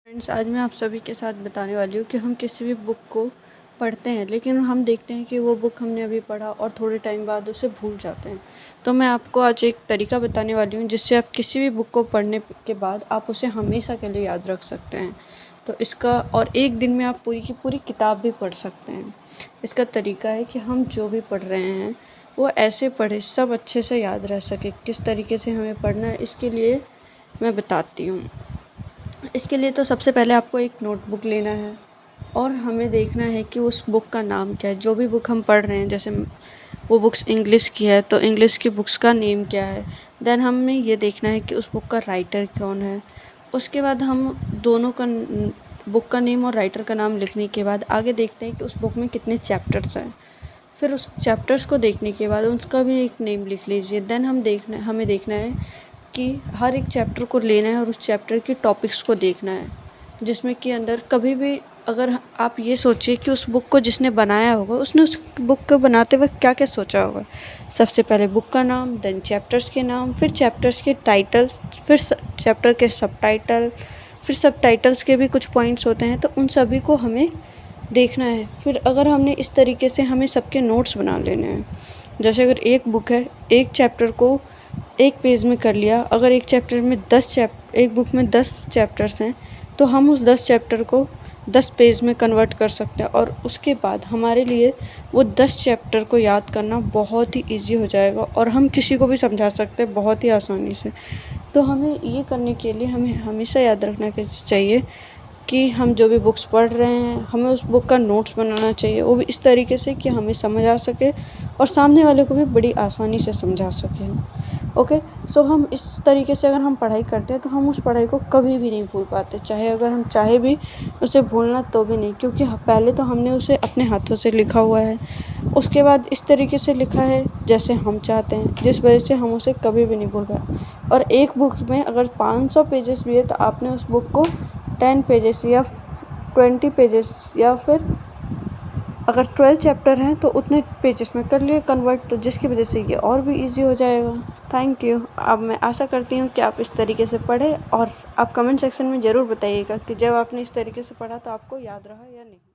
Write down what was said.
Friends, आज मैं आप सभी के साथ बताने वाली हूँ कि हम किसी भी बुक को पढ़ते हैं लेकिन हम देखते हैं कि वो बुक हमने अभी पढ़ा और थोड़े टाइम बाद उसे भूल जाते हैं। तो मैं आपको आज एक तरीका बताने वाली हूँ जिससे आप किसी भी बुक को पढ़ने के बाद आप उसे हमेशा के लिए याद रख सकते हैं। तो इसका और एक दिन में आप पूरी की पूरी किताब भी पढ़ सकते हैं। इसका तरीका है कि हम जो भी पढ़ रहे हैं वो ऐसे पढ़े सब अच्छे से याद रह सके। किस तरीके से हमें पढ़ना है इसके लिए मैं बताती हूँ। इसके लिए तो सबसे पहले आपको एक नोटबुक लेना है और हमें देखना है कि उस बुक का नाम क्या है। जो भी बुक हम पढ़ रहे हैं, जैसे वो बुक्स इंग्लिश की है तो इंग्लिश की बुक्स का नेम क्या है। देन हमें ये देखना है कि उस बुक का राइटर कौन है। उसके बाद हम दोनों का बुक का नेम और राइटर का नाम लिखने के बाद आगे देखते हैं कि उस बुक में कितने चैप्टर्स हैं। फिर उस चैप्टर्स को देखने के बाद उसका भी एक नेम लिख लीजिए। देन हमें देखना है कि हर एक चैप्टर को लेना है और उस चैप्टर के टॉपिक्स को देखना है, जिसमें कि अंदर कभी भी अगर आप ये सोचिए कि उस बुक को जिसने बनाया होगा उसने उस बुक को बनाते वक्त क्या क्या सोचा होगा। सबसे पहले बुक का नाम, देन चैप्टर्स के नाम, फिर चैप्टर्स के टाइटल, फिर चैप्टर के सब टाइटल, फिर सब टाइटल्स के भी कुछ पॉइंट्स होते हैं तो उन सभी को हमें देखना है। फिर अगर हमने इस तरीके से हमें सबके नोट्स बना लेने हैं। जैसे अगर एक बुक है, एक चैप्टर को एक पेज में कर लिया। अगर एक चैप्टर में एक बुक में 10 चैप्टर्स हैं तो हम उस 10 चैप्टर को 10 पेज में कन्वर्ट कर सकते हैं और उसके बाद हमारे लिए वो 10 चैप्टर को याद करना बहुत ही ईजी हो जाएगा और हम किसी को भी समझा सकते हैं बहुत ही आसानी से। तो हमें ये करने के लिए हमें हमेशा याद रखना चाहिए कि हम जो भी बुक्स पढ़ रहे हैं हमें उस बुक का नोट्स बनाना चाहिए, वो भी इस तरीके से कि हमें समझ आ सके और सामने वाले को भी बड़ी आसानी से समझा सकें। ओके, सो हम इस तरीके से अगर हम पढ़ाई करते हैं तो हम उस पढ़ाई को कभी भी नहीं भूल पाते, चाहे अगर हम चाहे भी उसे भूलना तो भी नहीं, क्योंकि पहले तो हमने उसे अपने हाथों से लिखा हुआ है, उसके बाद इस तरीके से लिखा है जैसे हम चाहते हैं, जिस वजह से हम उसे कभी भी नहीं भूल पाए। और एक बुक में अगर 500 पेजेस भी है तो आपने उस बुक को 10 पेजेस या 20 पेजेस या फिर अगर 12 चैप्टर हैं तो उतने पेजेस में कर लिए कन्वर्ट, तो जिसकी वजह से ये और भी इजी हो जाएगा। Thank you. अब मैं आशा करती हूँ कि आप इस तरीके से पढ़ें और आप कमेंट सेक्शन में ज़रूर बताइएगा कि जब आपने इस तरीके से पढ़ा तो आपको याद रहा या नहीं।